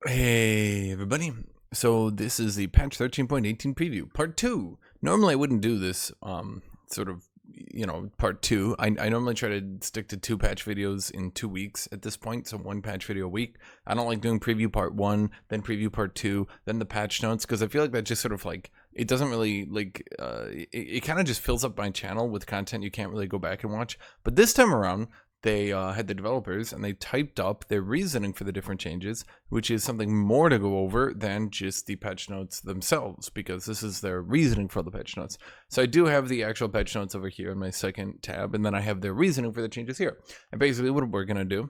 Hey everybody. So this is the patch 13.18 preview, part 2. Normally I wouldn't do this sort of, part 2. I normally try to stick to 2 patch videos in 2 weeks at this point, so 1 patch video a week. I don't like doing preview part 1, then preview part 2, then the patch notes, because I feel like that just sort of like, it doesn't really like, it kind of just fills up my channel with content you can't really go back and watch. But this time around, they had the developers and they typed up their reasoning for the different changes, which is something more to go over than just the patch notes themselves, because this is their reasoning for the patch notes. So I do have the actual patch notes over here in my second tab, and then I have their reasoning for the changes here. And basically what we're going to do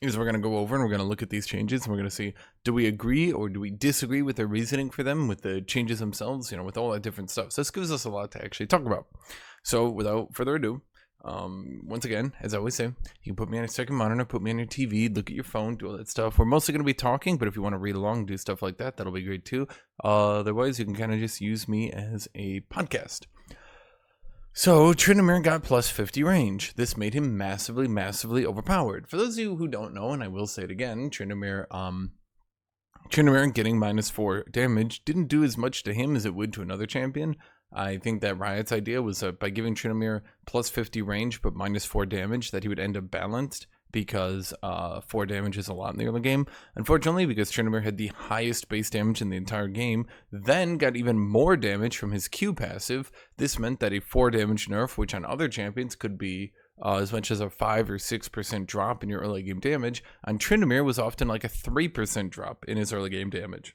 is we're going to go over and we're going to look at these changes and we're going to see, do we agree or do we disagree with their reasoning for them, with the changes themselves, with all that different stuff. So this gives us a lot to actually talk about. So without further ado, once again, as I always say, you can put me on your second monitor, put me on your TV, look at your phone, do all that stuff. We're mostly going to be talking, but if you want to read along, do stuff like that, that'll be great too. Otherwise, you can kind of just use me as a podcast. So, Tryndamere got plus 50 range. This made him massively, massively overpowered. For those of you who don't know, and I will say it again, Tryndamere getting -4 damage didn't do as much to him as it would to another champion. I think that Riot's idea was by giving Tryndamere plus 50 range but -4 damage, that he would end up balanced, because 4 damage is a lot in the early game. Unfortunately, because Tryndamere had the highest base damage in the entire game, then got even more damage from his Q passive, this meant that a 4 damage nerf, which on other champions could be as much as a 5 or 6% drop in your early game damage, on Tryndamere was often like a 3% drop in his early game damage.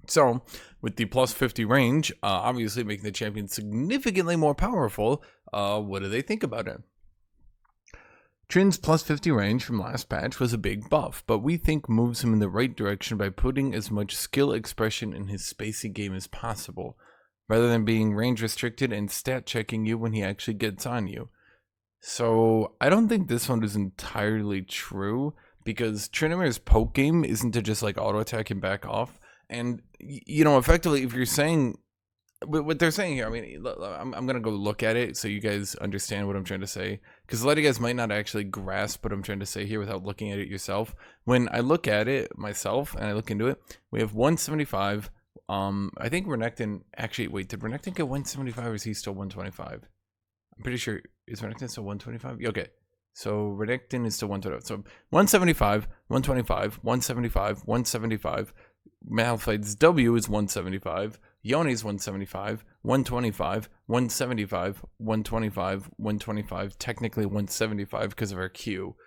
So, with the plus 50 range, obviously making the champion significantly more powerful, what do they think about it? Trin's plus 50 range from last patch was a big buff, but we think moves him in the right direction by putting as much skill expression in his spacey game as possible, rather than being range restricted and stat checking you when he actually gets on you. So, I don't think this one is entirely true, because Tryndamere's poke game isn't to just like auto attack and back off. And, effectively, if you're saying what they're saying here, I mean, I'm going to go look at it so you guys understand what I'm trying to say. Because a lot of you guys might not actually grasp what I'm trying to say here without looking at it yourself. When I look at it myself and I look into it, we have 175. I think Renekton, actually, wait, did Renekton get 175 or is he still 125? I'm pretty sure, is Renekton still 125? Okay. So Renekton is still 125. So 175, 125, 175, 175. Malphite's W is 175, Yoni's 175, 125, 175, 125, 125, technically 175 because of our Q.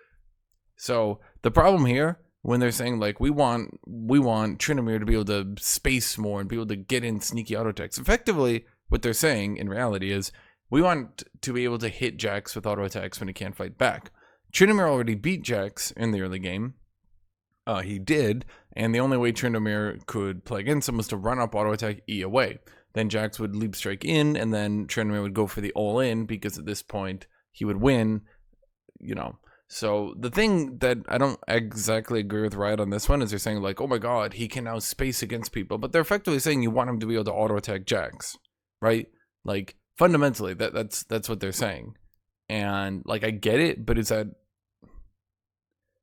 So the problem here, when they're saying like we want Tryndamere to be able to space more and be able to get in sneaky auto attacks, effectively what they're saying in reality is we want to be able to hit Jax with auto attacks when he can't fight back. Tryndamere already beat Jax in the early game. He did, and the only way Tryndamere could play against him was to run up auto attack E away. Then Jax would leap strike in, and then Tryndamere would go for the all in, because at this point he would win, So the thing that I don't exactly agree with Riot on this one is they're saying like, oh my god, he can now space against people, but they're effectively saying you want him to be able to auto attack Jax, right? Like fundamentally, that's what they're saying, and like I get it, but is that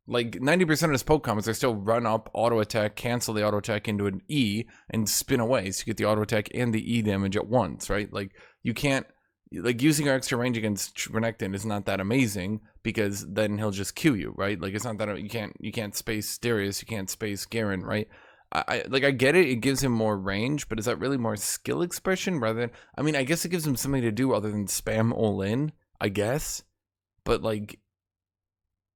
like 90% of his poke combos are still run up, auto attack, cancel the auto attack into an E, and spin away, so you get the auto attack and the E damage at once, right? Like you can't, like using your extra range against Renekton is not that amazing, because then he'll just Q you, right? Like it's not that you can't space Darius, you can't space Garen, right? I get it, it gives him more range, but is that really more skill expression rather than, I mean, I guess it gives him something to do other than spam all in, I guess, but like,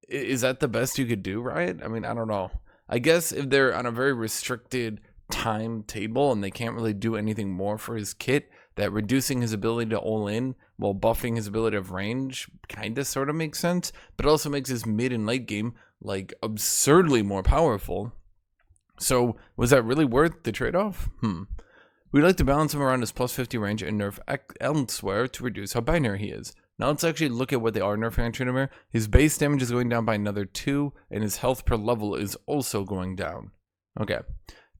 is that the best you could do, Riot? I mean, I don't know. I guess if they're on a very restricted timetable and they can't really do anything more for his kit, that reducing his ability to all in while buffing his ability of range kind of sort of makes sense, but also makes his mid and late game like absurdly more powerful. So was that really worth the trade-off? We'd like to balance him around his plus 50 range and nerf elsewhere to reduce how binary he is. Now let's actually look at what they are nerfing on Tryndamere. His base damage is going down by another 2, and his health per level is also going down. Okay.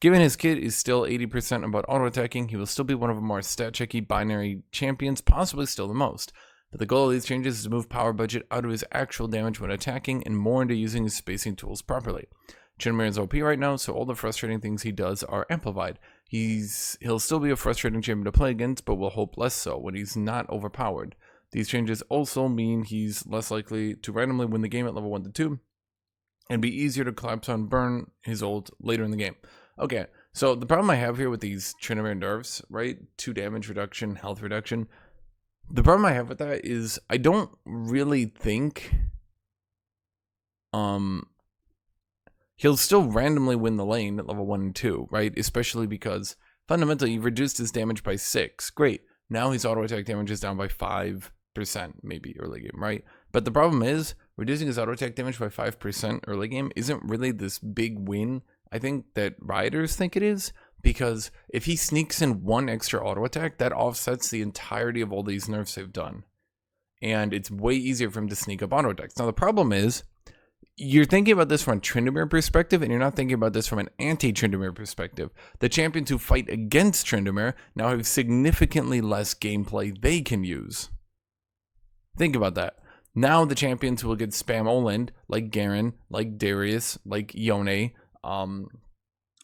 Given his kit is still 80% about auto attacking, he will still be one of the more stat checky binary champions, possibly still the most. But the goal of these changes is to move power budget out of his actual damage when attacking and more into using his spacing tools properly. Tryndamere is OP right now, so all the frustrating things he does are amplified. He'll still be a frustrating champion to play against, but will hope less so when he's not overpowered. These changes also mean he's less likely to randomly win the game at level 1 to 2, and be easier to collapse on burn his ult later in the game. Okay, so the problem I have here with these Tryndamere nerfs, right? 2 damage reduction, health reduction. The problem I have with that is I don't really think he'll still randomly win the lane at level 1 and 2, right? Especially because fundamentally you've reduced his damage by 6. Great. Now his auto attack damage is down by 5%, maybe early game, right? But the problem is reducing his auto attack damage by 5% early game isn't really this big win I think that Rioters think it is, because if he sneaks in 1 extra auto attack, that offsets the entirety of all these nerfs they've done. And it's way easier for him to sneak up auto attacks. Now the problem is, you're thinking about this from a Tryndamere perspective, and you're not thinking about this from an anti-Tryndamere perspective. The champions who fight against Tryndamere now have significantly less gameplay they can use. Think about that. Now the champions who will get spam Oland, like Garen, like Darius, like Yone,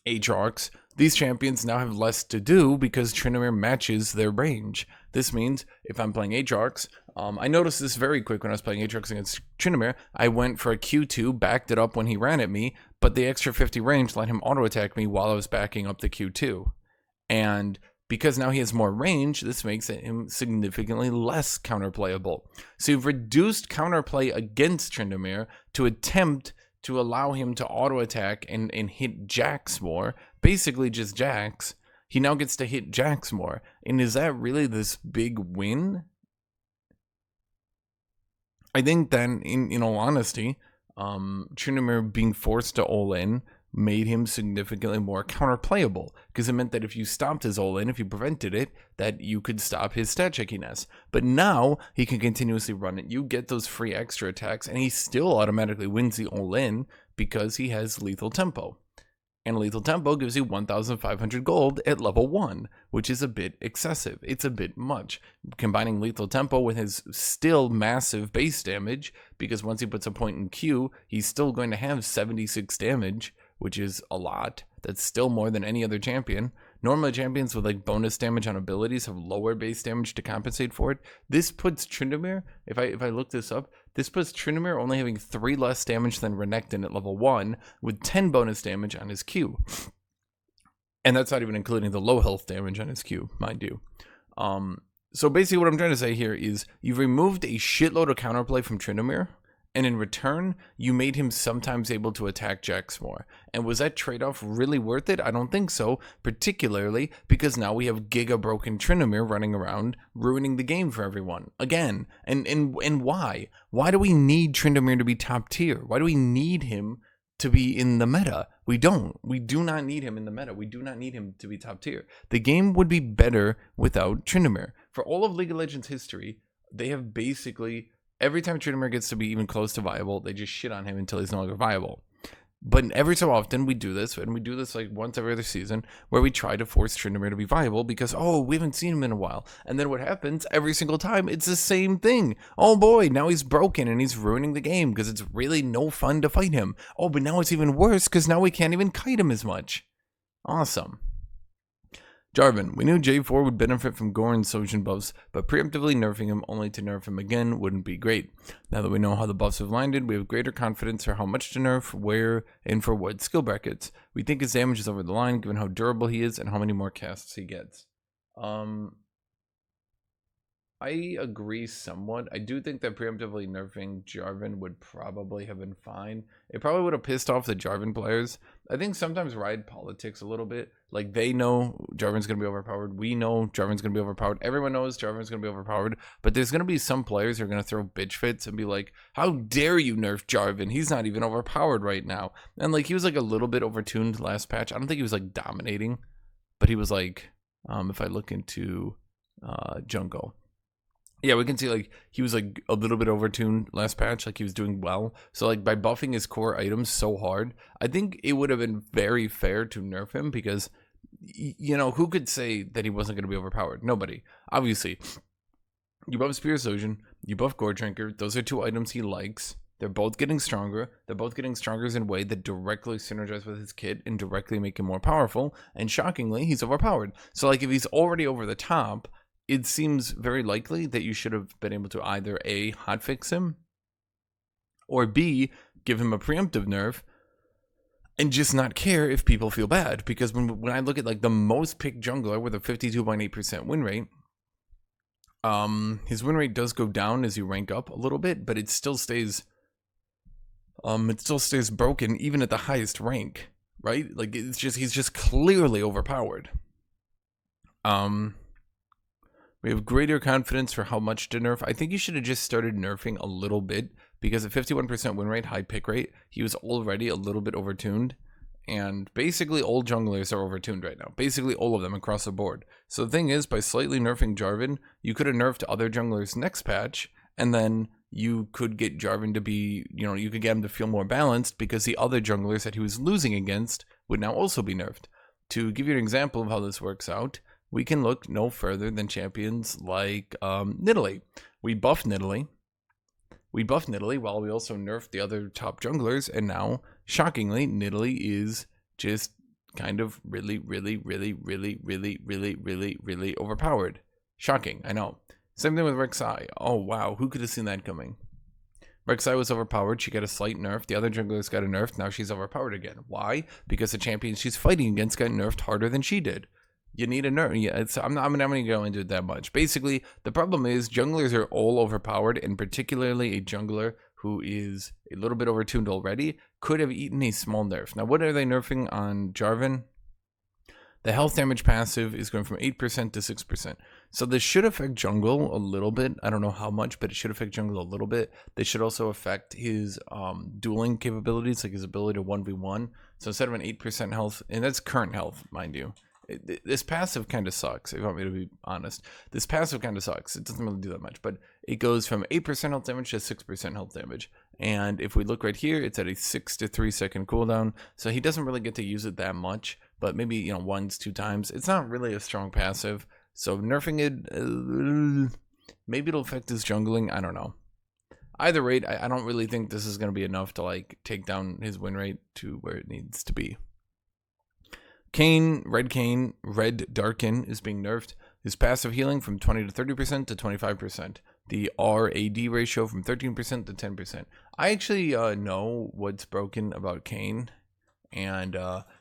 Aatrox, these champions now have less to do because Tryndamere matches their range. This means if I'm playing Aatrox, I noticed this very quick when I was playing Aatrox against Tryndamere. I went for a Q2, backed it up when he ran at me, but the extra 50 range let him auto attack me while I was backing up the Q2. And because now he has more range, this makes him significantly less counterplayable. So you've reduced counterplay against Tryndamere to attempt to allow him to auto attack and hit Jax more, basically just Jax. He now gets to hit Jax more. And is that really this big win? I think then, in all honesty, Tryndamere being forced to all-in made him significantly more counterplayable, because it meant that if you stopped his all-in, if you prevented it, that you could stop his stat checkiness. But now he can continuously run it. You get those free extra attacks, and he still automatically wins the all-in because he has lethal tempo. And lethal tempo gives you 1,500 gold at level 1, which is a bit excessive. It's a bit much. Combining lethal tempo with his still massive base damage, because once he puts a point in Q, he's still going to have 76 damage, which is a lot. That's still more than any other champion. Normally champions with like bonus damage on abilities have lower base damage to compensate for it. This puts Tryndamere, if I look this up, this puts Tryndamere only having 3 less damage than Renekton at level 1, with 10 bonus damage on his Q. And that's not even including the low health damage on his Q, mind you. So basically what I'm trying to say here is you've removed a shitload of counterplay from Tryndamere, and in return, you made him sometimes able to attack Jax more. And was that trade-off really worth it? I don't think so, particularly because now we have Giga Broken Tryndamere running around, ruining the game for everyone. Again, and why? Why do we need Tryndamere to be top tier? Why do we need him to be in the meta? We don't. We do not need him in the meta. We do not need him to be top tier. The game would be better without Tryndamere. For all of League of Legends history, they have basically... every time Tryndamere gets to be even close to viable, they just shit on him until he's no longer viable. But every so often we do this, and we do this like once every other season, where we try to force Tryndamere to be viable because, oh, we haven't seen him in a while. And then what happens every single time? It's the same thing. Oh boy, now he's broken and he's ruining the game because it's really no fun to fight him. Oh, but now it's even worse because now we can't even kite him as much. Awesome. Jarvan, we knew J4 would benefit from Gore and Sojin buffs, but preemptively nerfing him only to nerf him again wouldn't be great. Now that we know how the buffs have landed, we have greater confidence for how much to nerf, where, and for what skill brackets. We think his damage is over the line given how durable he is and how many more casts he gets. I agree somewhat. I do think that preemptively nerfing Jarvan would probably have been fine. It probably would have pissed off the Jarvan players. I think sometimes Riot politics a little bit. Like, they know Jarvan's going to be overpowered. We know Jarvan's going to be overpowered. Everyone knows Jarvan's going to be overpowered. But there's going to be some players who are going to throw bitch fits and be like, how dare you nerf Jarvan? He's not even overpowered right now. And, like, he was, like, a little bit overtuned last patch. I don't think he was, like, dominating. But he was, like, if I look into Jungle. Yeah, we can see, like, he was, like, a little bit overtuned last patch. Like, he was doing well. So, like, by buffing his core items so hard, I think it would have been very fair to nerf him because, you know, who could say that he wasn't going to be overpowered? Nobody. Obviously, you buff Spear Sojin, you buff Gore Drinker. Those are 2 items he likes. They're both getting stronger. They're both getting stronger in a way that directly synergize with his kit and directly make him more powerful. And shockingly, he's overpowered. So, like, if he's already over the top, it seems very likely that you should have been able to either A, hotfix him, or B, give him a preemptive nerf and just not care if people feel bad. Because when I look at, like, the most picked jungler with a 52.8% win rate, his win rate does go down as you rank up a little bit, but it still stays broken even at the highest rank, right? Like, it's just, he's just clearly overpowered. We have greater confidence for how much to nerf. I think you should have just started nerfing a little bit, because at 51% win rate, high pick rate, he was already a little bit overtuned. And basically all junglers are overtuned right now. Basically all of them across the board. So the thing is, by slightly nerfing Jarvan, you could have nerfed other junglers next patch, and then you could get Jarvan to be, you could get him to feel more balanced, because the other junglers that he was losing against would now also be nerfed. To give you an example of how this works out, we can look no further than champions like Nidalee. We buffed Nidalee. While we also nerfed the other top junglers, and now, shockingly, Nidalee is just kind of really, really, really, really, really, really, really, really overpowered. Shocking, I know. Same thing with Rek'Sai. Oh, wow. Who could have seen that coming? Rek'Sai was overpowered. She got a slight nerf. The other junglers got a nerf. Now she's overpowered again. Why? Because the champions she's fighting against got nerfed harder than she did. You need a nerf. Yeah, I'm not going to go into it that much. Basically, the problem is junglers are all overpowered, and particularly a jungler who is a little bit overtuned already could have eaten a small nerf. Now, what are they nerfing on Jarvan? The health damage passive is going from 8% to 6%. So this should affect jungle a little bit. I don't know how much, but it should affect jungle a little bit. This should also affect his dueling capabilities, like his ability to 1v1. So instead of an 8% health, and that's current health, mind you. This passive kind of sucks, if you want me to be honest. This passive kind of sucks. It doesn't really do that much, but it goes from 8% health damage to 6% health damage. And if we look right here, it's at a 6 to 3 second cooldown. So he doesn't really get to use it that much, but maybe, once, 2 times. It's not really a strong passive. So nerfing it, maybe it'll affect his jungling. I don't know. Either rate, I don't really think this is going to be enough to, like, take down his win rate to where it needs to be. Red Darkin is being nerfed. His passive healing from 20 to 30% to 25%. The RAD ratio from 13% to 10%. I actually know what's broken about Kayn, and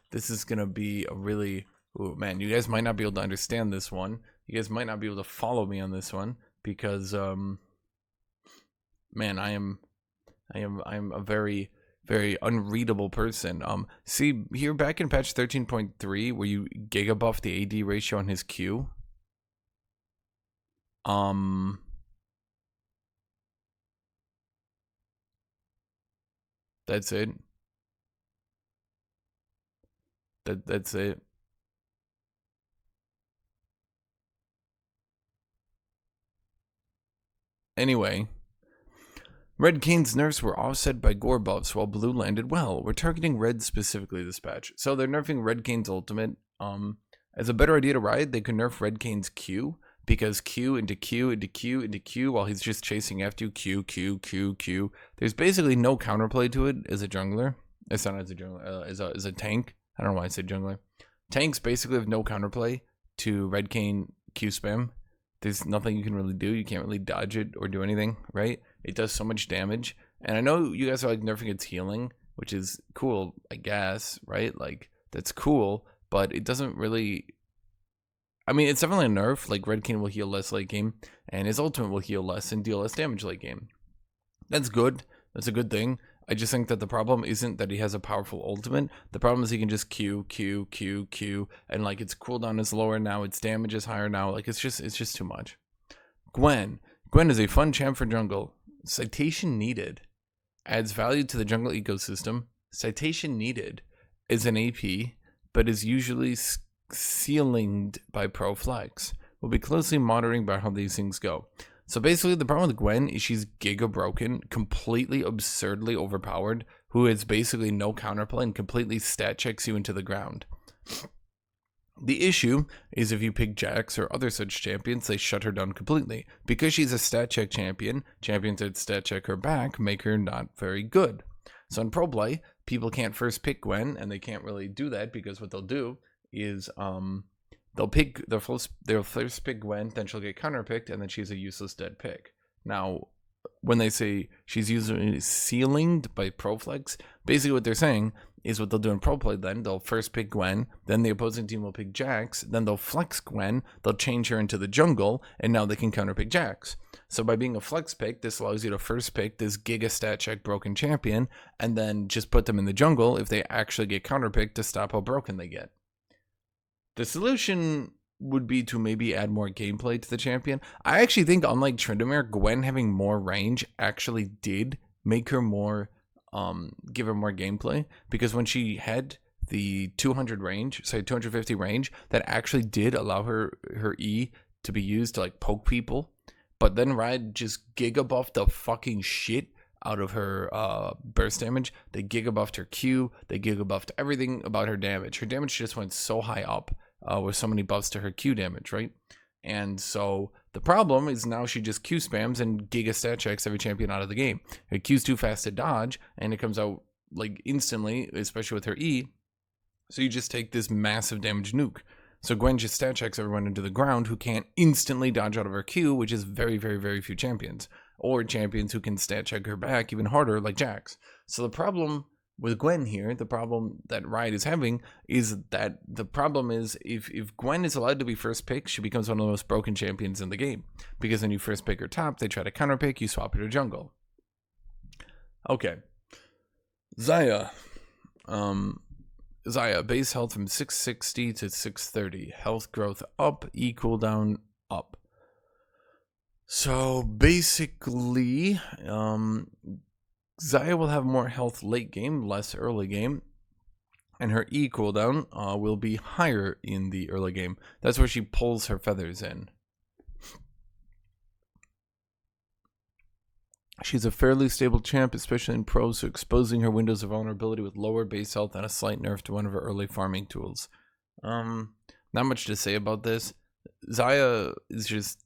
this is going to be a really... Ooh, man, you guys might not be able to understand this one. You guys might not be able to follow me on this one, because, man, I am a very... very unreadable person. See here back in patch 13.3 where you giga buff the AD ratio on his Q. That's it. That's it. Anyway, Red Kayn's nerfs were offset by gore buffs while blue landed well. We're targeting red specifically this patch. So they're nerfing Red Kayn's ultimate. As a better idea to ride, they could nerf Red Kayn's Q, because Q into Q into Q into Q while he's just chasing after you. Q. There's basically no counterplay to it as a jungler. It's not as a jungler, as a tank. I don't know why I said jungler. Tanks basically have no counterplay to Red Kayn Q spam. There's nothing you can really do. You can't really dodge it or do anything, right? It does so much damage. And I know you guys are like nerfing its healing, which is cool, I guess, right? Like, that's cool, but it doesn't really... I mean, it's definitely a nerf. Like, Red Kayn will heal less late game, and his ultimate will heal less and deal less damage late game. That's good. That's a good thing. I just think that the problem isn't that he has a powerful ultimate. The problem is he can just Q, and like its cooldown is lower now, its damage is higher now. Like, it's just too much. Gwen is a fun champ for jungle. Citation needed. Adds value to the jungle ecosystem. Citation needed is an AP, but is usually ceilinged by pro flex. We'll be closely monitoring about how these things go. So basically, the problem with Gwen is she's giga broken, completely absurdly overpowered, who has basically no counterplay and completely stat checks you into the ground. The issue is if you pick Jax or other such champions, they shut her down completely. Because she's a stat check champion, champions that stat check her back make her not very good. So in pro play, people can't first pick Gwen, and they can't really do that because what they'll do is they'll first pick Gwen, then she'll get counterpicked, and then she's a useless dead pick. Now, when they say she's usually ceilinged by Proflex, basically what they're saying is what they'll do in pro play. Then they'll first pick Gwen, then the opposing team will pick Jax, then they'll flex Gwen, they'll change her into the jungle, and now they can counterpick Jax. So by being a flex pick, this allows you to first pick this giga stat check broken champion, and then just put them in the jungle if they actually get counterpicked to stop how broken they get. The solution would be to maybe add more gameplay to the champion. I actually think, unlike Tryndamere, Gwen having more range actually did make her more give her more gameplay, because when she had the 250 range, that actually did allow her E to be used to like poke people. But then Riot just giga buffed the fucking shit out of her burst damage. They giga buffed her Q, they giga buffed everything about her damage. Her damage just went so high up with so many buffs to her Q damage, right? And so the problem is now she just Q spams and giga stat checks every champion out of the game. Her Q's too fast to dodge, and it comes out like instantly, especially with her E. So you just take this massive damage nuke. So Gwen just stat checks everyone into the ground who can't instantly dodge out of her Q, which is very, very, very few champions. Or champions who can stat check her back even harder, like Jax. So the problem with Gwen here, the problem that Riot is having is that if Gwen is allowed to be first pick, she becomes one of the most broken champions in the game. Because when you first pick her top, they try to counterpick, you swap her to jungle. Okay. Xayah. Xayah, base health from 660 to 630. Health growth up, E cooldown up. So basically, Xayah will have more health late game, less early game, and her E cooldown will be higher in the early game. That's where she pulls her feathers in. She's a fairly stable champ, especially in pro, so exposing her windows of vulnerability with lower base health and a slight nerf to one of her early farming tools. Not much to say about this. Xayah is just...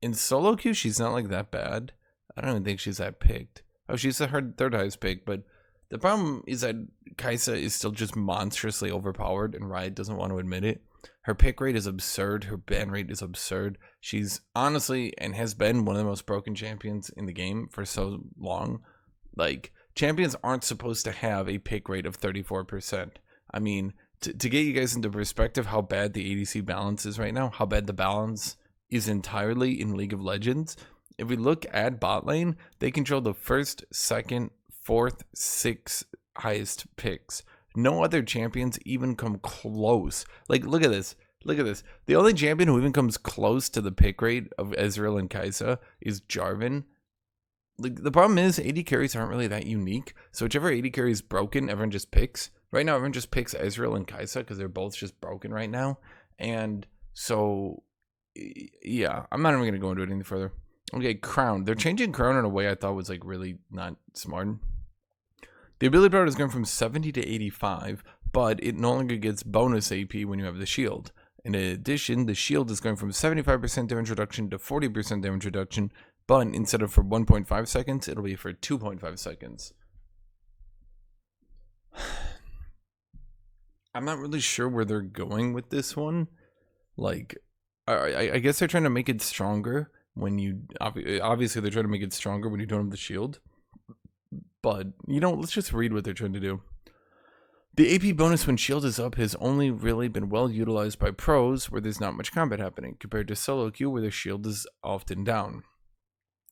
in solo queue, she's not like that bad. I don't even think she's that picked. Oh, she's her third highest pick, but the problem is that Kai'Sa is still just monstrously overpowered, and Riot doesn't want to admit it. Her pick rate is absurd. Her ban rate is absurd. She's honestly, and has been, one of the most broken champions in the game for so long. Like, champions aren't supposed to have a pick rate of 34%. I mean, to get you guys into perspective how bad the ADC balance is right now, how bad the balance is entirely in League of Legends, if we look at bot lane, they control the first, second, fourth, sixth highest picks. No other champions even come close. Like, look at this. Look at this. The only champion who even comes close to the pick rate of Ezreal and Kai'Sa is Jarvan. Like, the problem is AD carries aren't really that unique. So whichever AD carry is broken, everyone just picks. Right now, everyone just picks Ezreal and Kai'Sa because they're both just broken right now. And so, yeah, I'm not even going to go into it any further. Okay, Crown. They're changing Crown in a way I thought was like really not smart. The ability power is going from 70 to 85, but it no longer gets bonus AP when you have the shield. In addition, the shield is going from 75% damage reduction to 40% damage reduction, but instead of for 1.5 seconds, it'll be for 2.5 seconds. I'm not really sure where they're going with this one. Like, I guess they're trying to make it stronger. When you obviously they're trying to make it stronger when you don't have the shield, but you know, let's just read what they're trying to do. The AP bonus when shield is up has only really been well utilized by pros where there's not much combat happening, compared to solo queue where the shield is often down.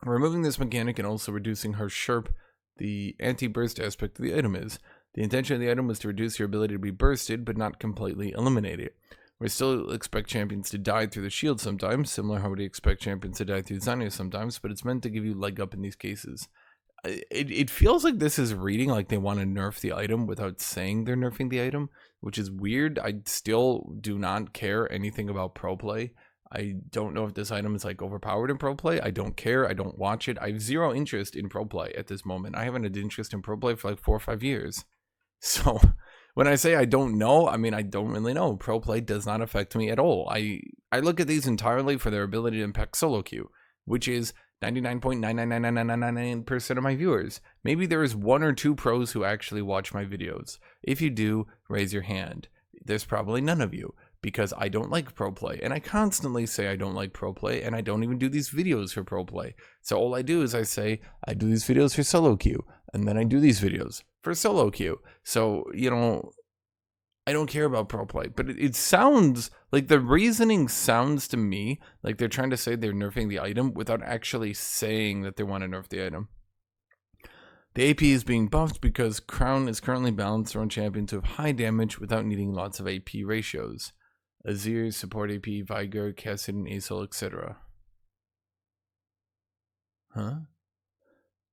Removing this mechanic and also reducing how sharp the anti-burst aspect of the item is. The intention of the item was to reduce your ability to be bursted, but not completely eliminate it. We still expect champions to die through the shield sometimes, similar how we expect champions to die through Zanya sometimes, but it's meant to give you leg up in these cases. It feels like this is reading like they want to nerf the item without saying they're nerfing the item, which is weird. I still do not care anything about pro play. I don't know if this item is like overpowered in pro play. I don't care. I don't watch it. I have zero interest in pro play at this moment. I haven't had interest in pro play for like 4 or 5 years. So When I say I don't know, I mean I don't really know. Pro play does not affect me at all. I look at these entirely for their ability to impact solo queue, which is 99.99999% of my viewers. Maybe there is 1 or 2 pros who actually watch my videos. If you do, raise your hand. There's probably none of you, because I don't like pro play, and I constantly say I don't like pro play, and I don't even do these videos for pro play. So all I do is I say I do these videos for solo queue, and then I do these videos for solo queue. So, you know, I don't care about pro play, but it sounds like the reasoning sounds to me like they're trying to say they're nerfing the item without actually saying that they want to nerf the item. The AP is being buffed because Crown is currently balanced around champions who have high damage without needing lots of AP ratios. Azir, support AP, Veigar, Kassadin, Aesol, etc. Huh?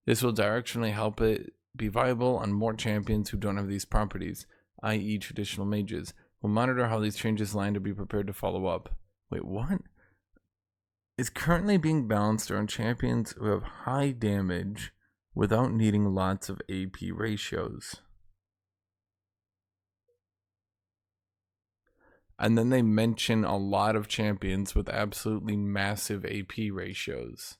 This will directionally help it be viable on more champions who don't have these properties, i.e. traditional mages. We'll monitor how these changes land and be prepared to follow up. Wait, what? It's currently being balanced around champions who have high damage without needing lots of AP ratios. And then they mention a lot of champions with absolutely massive AP ratios.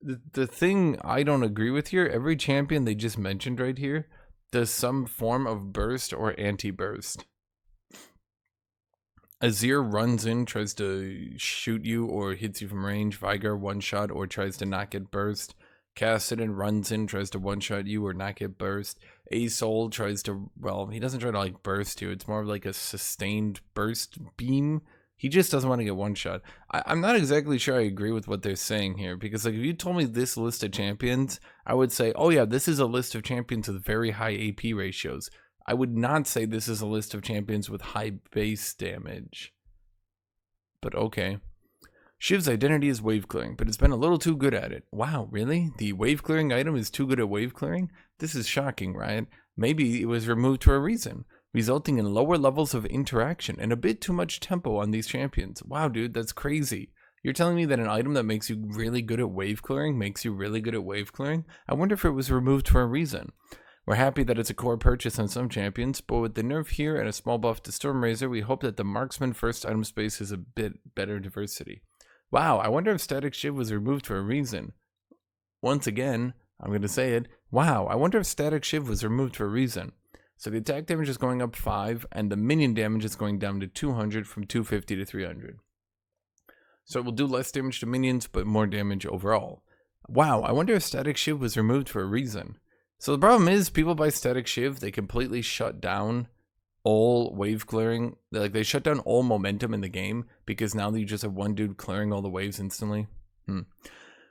The thing I don't agree with here, every champion they just mentioned right here does some form of burst or anti-burst. Azir runs in, tries to shoot you or hits you from range. Veigar one-shot or tries to not get burst. Kassadin runs in, tries to one-shot you or not get burst. Aesol tries to, well, he doesn't try to like burst you. It's more of like a sustained burst beam. He just doesn't want to get one-shot. I'm not exactly sure I agree with what they're saying here, because like if you told me this list of champions, I would say, oh yeah, this is a list of champions with very high AP ratios. I would not say this is a list of champions with high base damage. But okay. Shiv's identity is wave clearing, but it's been a little too good at it. Wow, really? The wave clearing item is too good at wave clearing? This is shocking, right? Maybe it was removed for a reason, resulting in lower levels of interaction and a bit too much tempo on these champions. Wow, dude, that's crazy. You're telling me that an item that makes you really good at wave clearing makes you really good at wave clearing? I wonder if it was removed for a reason. We're happy that it's a core purchase on some champions, but with the nerf here and a small buff to Stormrazor, we hope that the marksman first item space is a bit better diversity. Wow, I wonder if Static Shiv was removed for a reason. Once again, I'm going to say it. Wow, I wonder if Static Shiv was removed for a reason. So the attack damage is going up 5, and the minion damage is going down to 200 from 250 to 300. So it will do less damage to minions, but more damage overall. Wow, I wonder if Static Shiv was removed for a reason. So the problem is, people buy Static Shiv, they completely shut down all wave clearing. Like, they shut down all momentum in the game, because now you just have one dude clearing all the waves instantly. One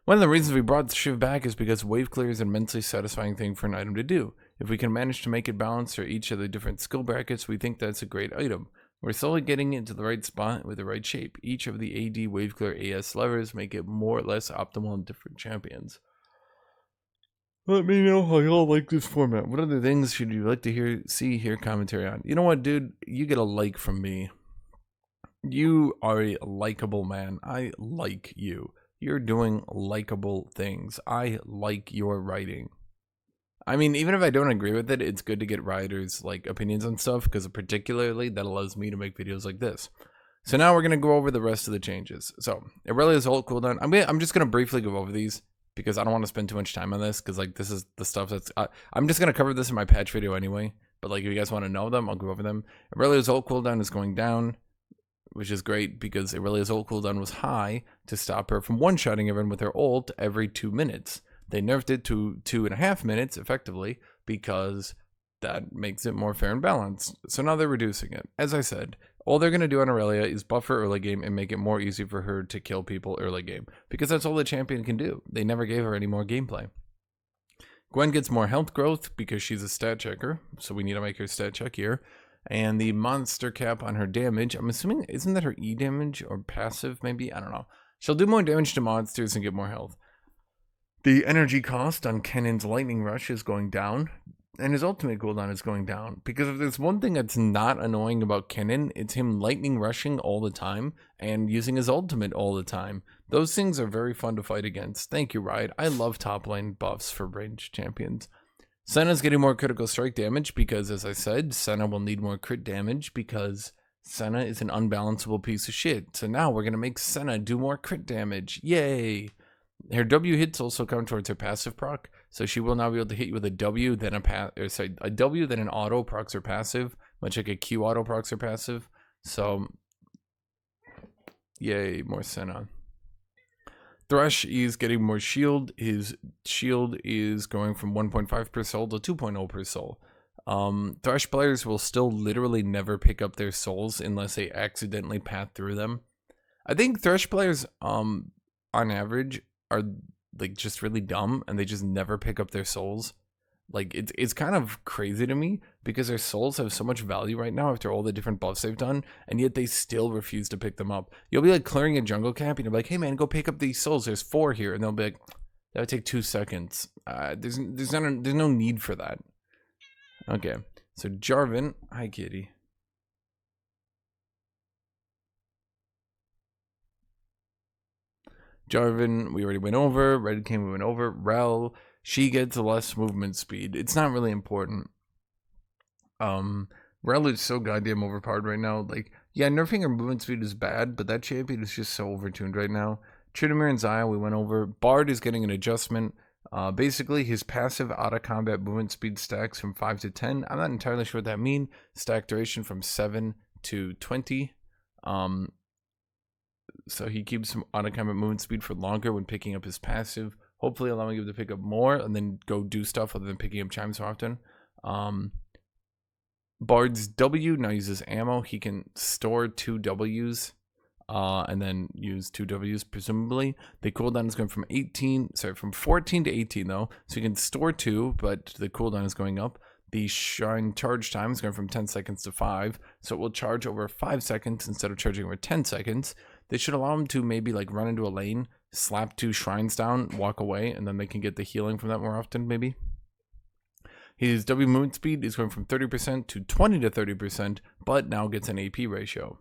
of the reasons we brought Shiv back is because wave clear is an immensely satisfying thing for an item to do. If we can manage to make it balanced for each of the different skill brackets, we think that's a great item. We're slowly getting into the right spot with the right shape. Each of the AD wave clear AS levers make it more or less optimal in different champions. Let me know how y'all like this format. What other things should you like to hear commentary on? You know what, dude? You get a like from me. You are a likable man. I like you. You're doing likable things. I like your writing. I mean, even if I don't agree with it, it's good to get writers' like opinions on stuff, because particularly that allows me to make videos like this. So now we're gonna go over the rest of the changes. So Aurelia's ult cooldown. I'm just gonna briefly go over these, because I don't want to spend too much time on this, because like this is the stuff that's I'm just gonna cover this in my patch video anyway. But like if you guys want to know them, I'll go over them. Aurelia's ult cooldown is going down, which is great because Aurelia's ult cooldown was high to stop her from one-shotting everyone with her ult every 2 minutes. They nerfed it to 2.5 minutes effectively, because that makes it more fair and balanced. So now they're reducing it. As I said, all they're going to do on Aurelia is buff her early game and make it more easy for her to kill people early game, because that's all the champion can do. They never gave her any more gameplay. Gwen gets more health growth because she's a stat checker, so we need to make her stat check here. And the monster cap on her damage, I'm assuming, isn't that her E damage or passive maybe? I don't know. She'll do more damage to monsters and get more health. The energy cost on Kenan's Lightning Rush is going down, and his ultimate cooldown is going down. Because if there's one thing that's not annoying about Kennen, it's him lightning rushing all the time and using his ultimate all the time. Those things are very fun to fight against. Thank you, Riot. I love top lane buffs for ranged champions. Senna's getting more critical strike damage because, as I said, Senna will need more crit damage because Senna is an unbalanceable piece of shit. So now we're going to make Senna do more crit damage. Yay! Her W hits also count towards her passive proc, so she will now be able to hit you with a W, then a W, then an auto procs her passive, much like a Q auto procs her passive. So, yay, more Senna. Thresh is getting more shield. His shield is going from 1.5 per soul to 2.0 per soul. Thresh players will still literally never pick up their souls unless they accidentally path through them. I think Thresh players, on average, are like just really dumb and they just never pick up their souls. Like it's kind of crazy to me because their souls have so much value right now after all the different buffs they've done, and yet they still refuse to pick them up. You'll be like clearing a jungle camp and you'll be like, hey man, go pick up these souls, there's 4 here, and they'll be like, that would take 2 seconds. There's no need for that. Okay, so Jarvan, hi kitty. Jarvan, we already went over. Red King, we went over. Rel, she gets less movement speed. It's not really important. Rel is so goddamn overpowered right now. Like, yeah, nerfing her movement speed is bad, but that champion is just so overtuned right now. Tryndamere and Xayah, we went over. Bard is getting an adjustment. Basically, his passive out-of-combat movement speed stacks from 5 to 10. I'm not entirely sure what that means. Stack duration from 7 to 20. So he keeps some out-of-combat movement speed for longer when picking up his passive, hopefully allowing him to pick up more and then go do stuff other than picking up chimes so often. Bard's W now uses ammo. He can store 2 Ws and then use 2 Ws presumably. The cooldown is going from 14 to 18 though. So you can store 2, but the cooldown is going up. The Shrine charge time is going from 10 seconds to 5, so it will charge over 5 seconds instead of charging over 10 seconds. They should allow him to maybe like run into a lane, slap 2 shrines down, walk away, and then they can get the healing from that more often maybe. His W movement speed is going from 30% to 20 to 30%, but now gets an AP ratio.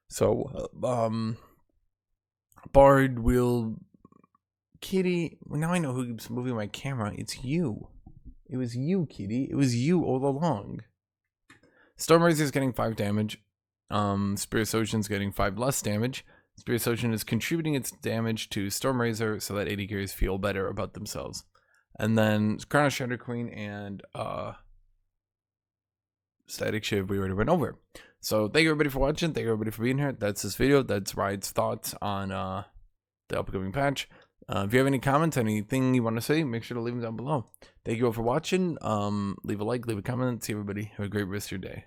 So, Bard will... Kitty, now I know who's moving my camera. It's you. It was you, Kitty. It was you all along. Stormrazor is getting 5 damage. Spirit Ocean's getting 5 less damage. Spirit Ocean is contributing its damage to Stormrazor so that AD carries feel better about themselves. And then Crown of Shadow Queen and Static Shiv we already went over. So thank you everybody for watching. Thank you everybody for being here. That's this video. That's Riot's thoughts on the upcoming patch. If you have any comments, anything you want to say, make sure to leave them down below. Thank you all for watching. Leave a like, leave a comment. See everybody. Have a great rest of your day.